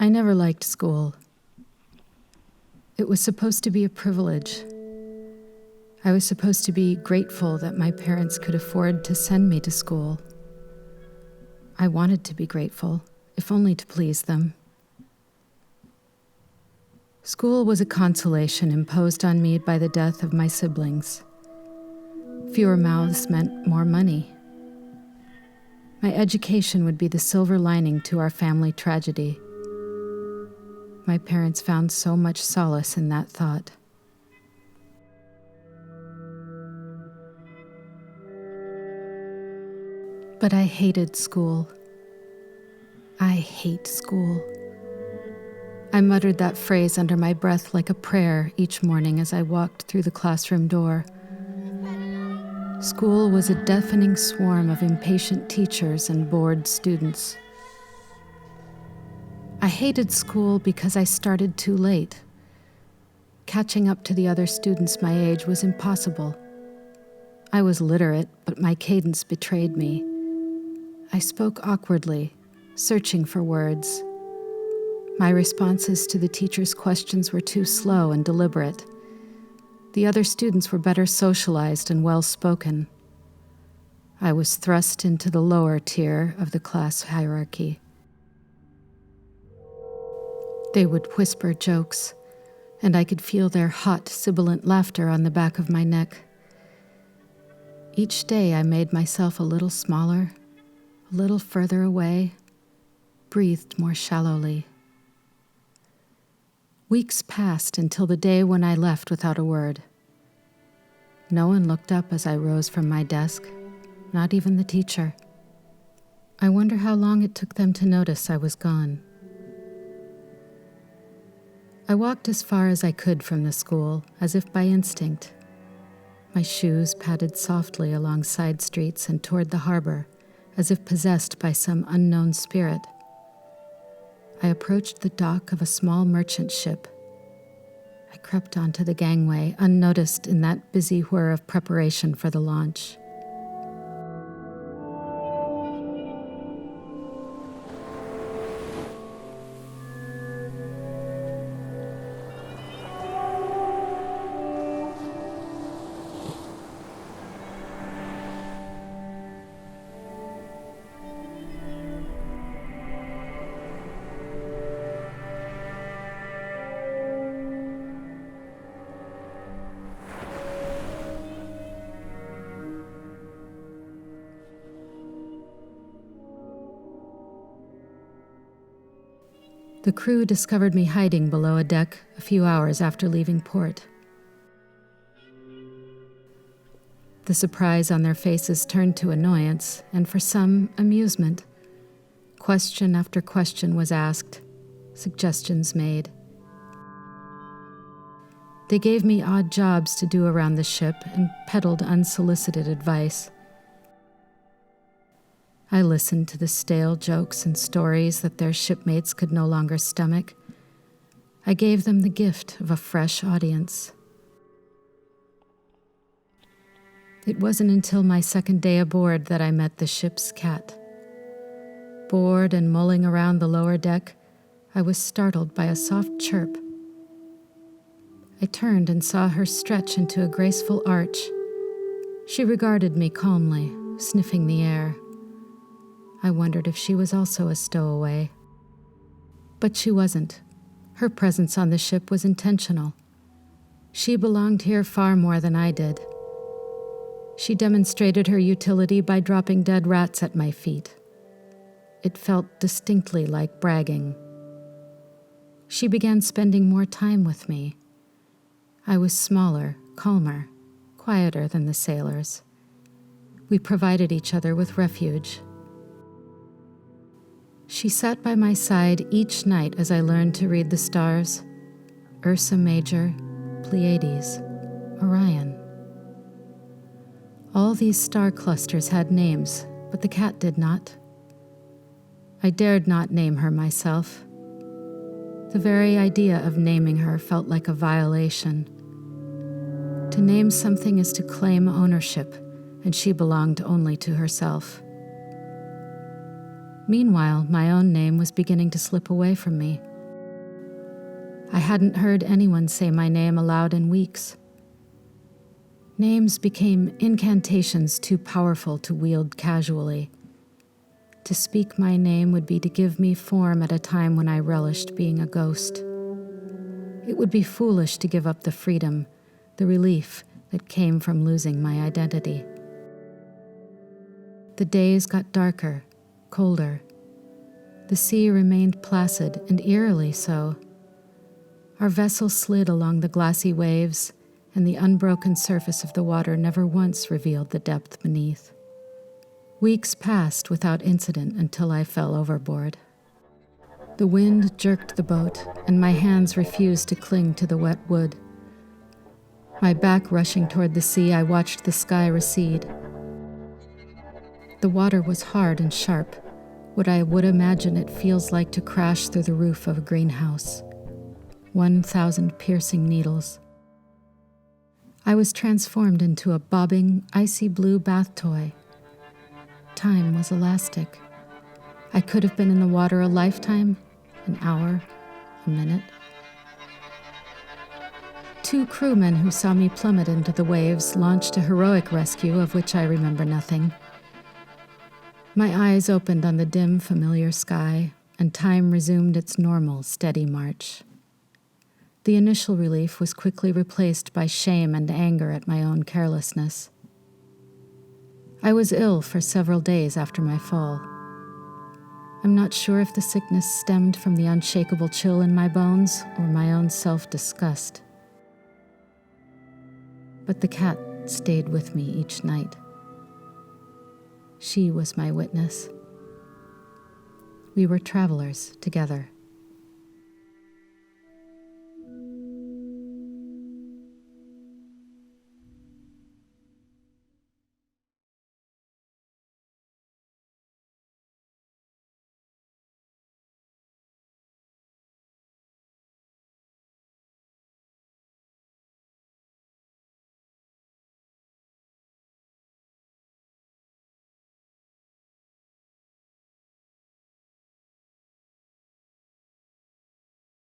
I never liked school. It was supposed to be a privilege. I was supposed to be grateful that my parents could afford to send me to school. I wanted to be grateful, if only to please them. School was a consolation imposed on me by the death of my siblings. Fewer mouths meant more money. My education would be the silver lining to our family tragedy. My parents found so much solace in that thought. But I hated school. I hate school. I muttered that phrase under my breath like a prayer each morning as I walked through the classroom door. School was a deafening swarm of impatient teachers and bored students. I hated school because I started too late. Catching up to the other students my age was impossible. I was literate, but my cadence betrayed me. I spoke awkwardly, searching for words. My responses to the teacher's questions were too slow and deliberate. The other students were better socialized and well-spoken. I was thrust into the lower tier of the class hierarchy. They would whisper jokes, and I could feel their hot, sibilant laughter on the back of my neck. Each day I made myself a little smaller, a little further away, breathed more shallowly. Weeks passed until the day when I left without a word. No one looked up as I rose from my desk, not even the teacher. I wonder how long it took them to notice I was gone. I walked as far as I could from the school, as if by instinct. My shoes padded softly along side streets and toward the harbor, as if possessed by some unknown spirit. I approached the dock of a small merchant ship. I crept onto the gangway, unnoticed in that busy whir of preparation for the launch. The crew discovered me hiding below a deck a few hours after leaving port. The surprise on their faces turned to annoyance, and for some, amusement. Question after question was asked, suggestions made. They gave me odd jobs to do around the ship and peddled unsolicited advice. I listened to the stale jokes and stories that their shipmates could no longer stomach. I gave them the gift of a fresh audience. It wasn't until my second day aboard that I met the ship's cat. Bored and mulling around the lower deck, I was startled by a soft chirp. I turned and saw her stretch into a graceful arch. She regarded me calmly, sniffing the air. I wondered if she was also a stowaway. But she wasn't. Her presence on the ship was intentional. She belonged here far more than I did. She demonstrated her utility by dropping dead rats at my feet. It felt distinctly like bragging. She began spending more time with me. I was smaller, calmer, quieter than the sailors. We provided each other with refuge. She sat by my side each night as I learned to read the stars: Ursa Major, Pleiades, Orion. All these star clusters had names, but the cat did not. I dared not name her myself. The very idea of naming her felt like a violation. To name something is to claim ownership, and she belonged only to herself. Meanwhile, my own name was beginning to slip away from me. I hadn't heard anyone say my name aloud in weeks. Names became incantations too powerful to wield casually. To speak my name would be to give me form at a time when I relished being a ghost. It would be foolish to give up the freedom, the relief that came from losing my identity. The days got darker, colder. The sea remained placid and eerily so. Our vessel slid along the glassy waves, and the unbroken surface of the water never once revealed the depth beneath. Weeks passed without incident until I fell overboard. The wind jerked the boat, and my hands refused to cling to the wet wood. My back rushing toward the sea, I watched the sky recede. The water was hard and sharp, what I would imagine it feels like to crash through the roof of a greenhouse. 1,000 piercing needles. I was transformed into a bobbing, icy blue bath toy. Time was elastic. I could have been in the water a lifetime, an hour, a minute. 2 crewmen who saw me plummet into the waves launched a heroic rescue of which I remember nothing. My eyes opened on the dim, familiar sky, and time resumed its normal, steady march. The initial relief was quickly replaced by shame and anger at my own carelessness. I was ill for several days after my fall. I'm not sure if the sickness stemmed from the unshakable chill in my bones or my own self-disgust. But the cat stayed with me each night. She was my witness. We were travelers together.